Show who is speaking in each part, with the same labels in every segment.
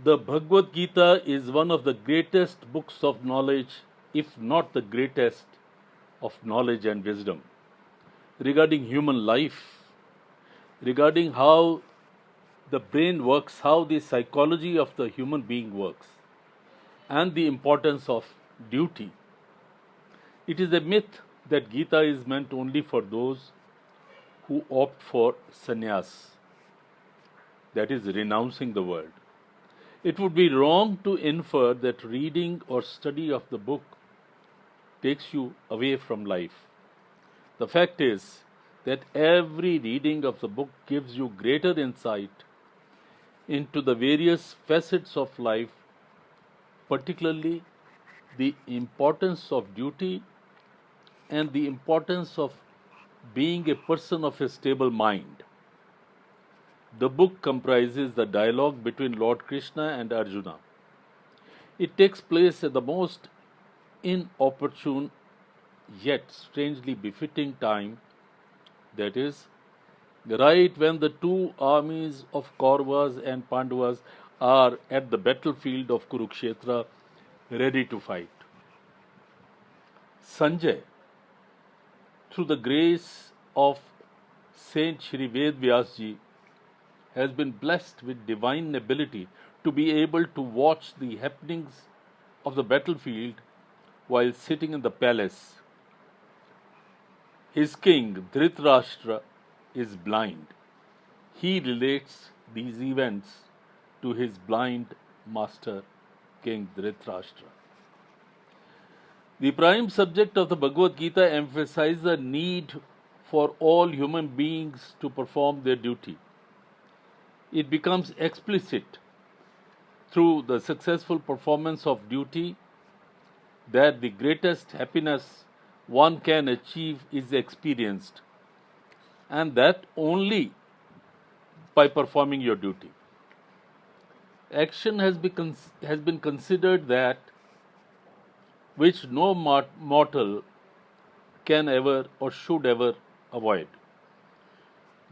Speaker 1: The Bhagwad Gita is one of the greatest books of knowledge, if not the greatest, of knowledge and wisdom regarding human life, regarding how the brain works, how the psychology of the human being works, and the importance of duty. It is a myth that Gita is meant only for those who opt for sannyas, that is, renouncing the world. It would be wrong to infer that reading or study of the book takes you away from life. The fact is that every reading of the book gives you greater insight into the various facets of life, particularly the importance of duty and the importance of being a person of a stable mind. The book comprises the dialogue between Lord Krishna and Arjuna. It takes place at the most inopportune yet strangely befitting time, that is, right when the two armies of Kauravas and Pandavas are at the battlefield of Kurukshetra ready to fight. Sanjay, through the grace of Saint Shri Ved Vyasji, has been blessed with divine ability to be able to watch the happenings of the battlefield while sitting in the palace. His king, Dhritarashtra, is blind. He relates these events to his blind master, King Dhritarashtra. The prime subject of the Bhagavad Gita emphasizes the need for all human beings to perform their duty. It becomes explicit through the successful performance of duty that the greatest happiness one can achieve is experienced, and that only by performing your duty. Action has been considered that which no mortal can ever or should ever avoid.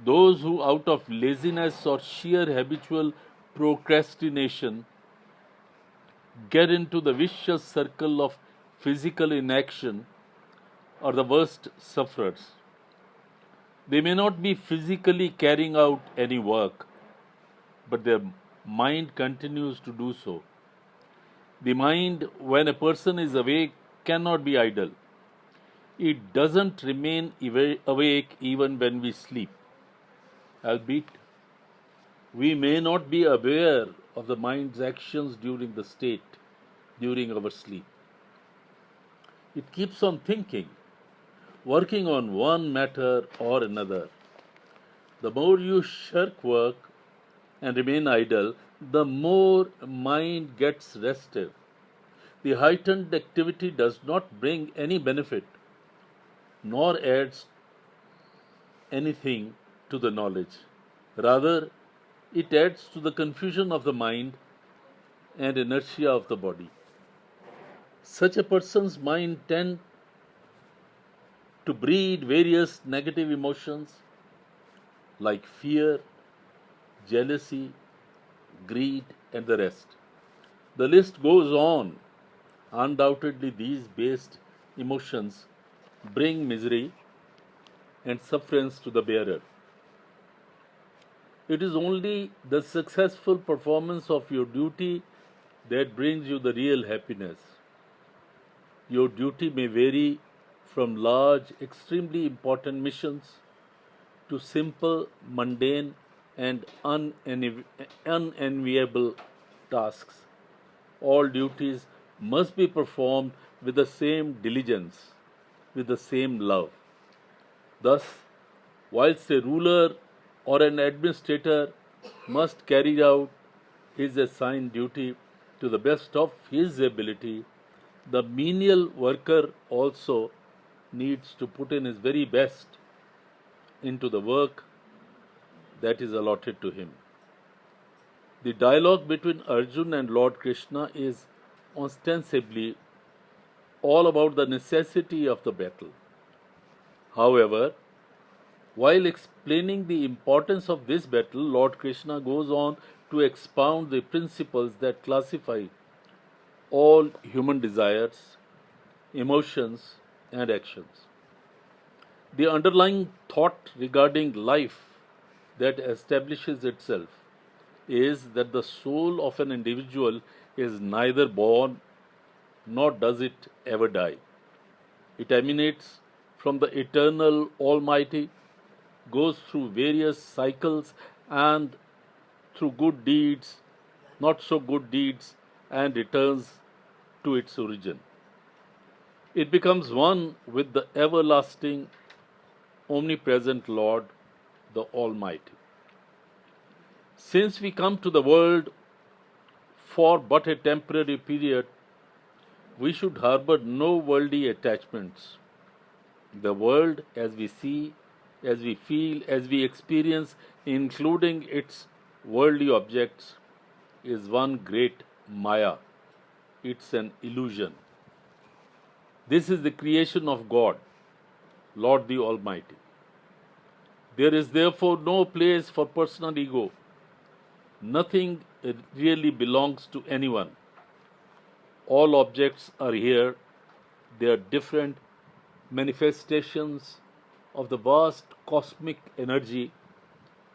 Speaker 1: Those who, out of laziness or sheer habitual procrastination, get into the vicious circle of physical inaction are the worst sufferers. They may not be physically carrying out any work, but their mind continues to do so. The mind, when a person is awake, cannot be idle. It doesn't remain awake even when we sleep. Albeit, we may not be aware of the mind's actions during our sleep. It keeps on thinking, working on one matter or another. The more you shirk work and remain idle, the more mind gets restive. The heightened activity does not bring any benefit, nor adds anything to the knowledge. Rather, it adds to the confusion of the mind and inertia of the body. Such a person's mind tends to breed various negative emotions like fear, jealousy, greed, and the rest. The list goes on. Undoubtedly, these based emotions bring misery and sufferance to the bearer. It is only the successful performance of your duty that brings you the real happiness. Your duty may vary from large, extremely important missions to simple, mundane, and unenviable tasks. All duties must be performed with the same diligence, with the same love. Thus, whilst a ruler or an administrator must carry out his assigned duty to the best of his ability, the menial worker also needs to put in his very best into the work that is allotted to him. The dialogue between Arjuna and Lord Krishna is ostensibly all about the necessity of the battle. However, while explaining the importance of this battle, Lord Krishna goes on to expound the principles that classify all human desires, emotions, and actions. The underlying thought regarding life that establishes itself is that the soul of an individual is neither born nor does it ever die. It emanates from the eternal Almighty, goes through various cycles and through good deeds, not so good deeds, and returns to its origin. It becomes one with the everlasting, omnipresent Lord, the Almighty. Since we come to the world for but a temporary period, we should harbor no worldly attachments. The world, as we see, as we feel, as we experience, including its worldly objects, is one great Maya. It's an illusion. This is the creation of God, Lord the Almighty. There is therefore no place for personal ego. Nothing really belongs to anyone. All objects are here. They are different manifestations of the vast cosmic energy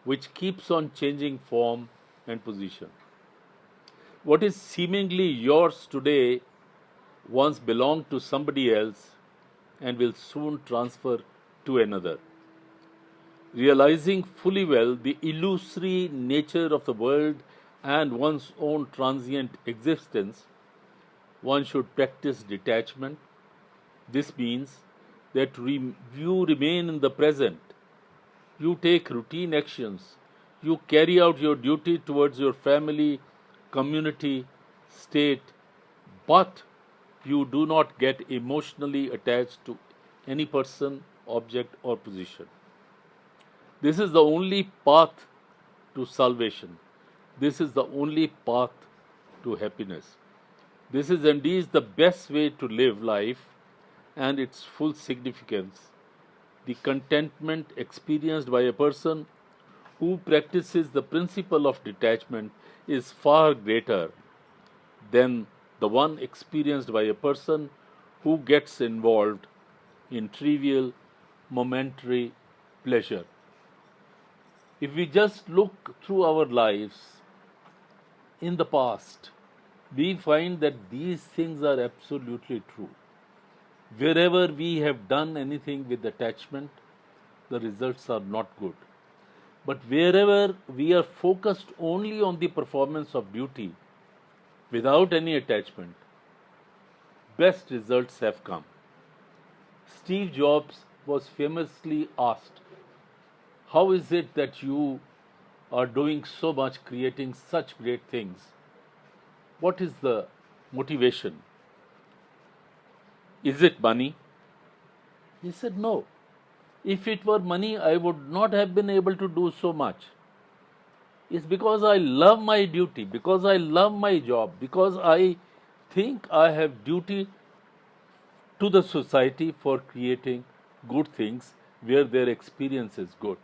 Speaker 1: which keeps on changing form and position. What is seemingly yours today once belonged to somebody else and will soon transfer to another. Realizing fully well the illusory nature of the world and one's own transient existence, one should practice detachment. This means that you remain in the present. You take routine actions. You carry out your duty towards your family, community, state, but you do not get emotionally attached to any person, object, or position. This is the only path to salvation. This is the only path to happiness. This is indeed the best way to live life and its full significance. The contentment experienced by a person who practices the principle of detachment is far greater than the one experienced by a person who gets involved in trivial, momentary pleasure. If we just look through our lives in the past, we find that these things are absolutely true. Wherever we have done anything with attachment, the results are not good. But wherever we are focused only on the performance of duty, without any attachment, best results have come. Steve Jobs was famously asked, "How is it that you are doing so much, creating such great things? What is the motivation? Is it money?" He said, "No. If it were money, I would not have been able to do so much. It's because I love my duty, because I love my job, because I think I have duty to the society for creating good things where their experience is good."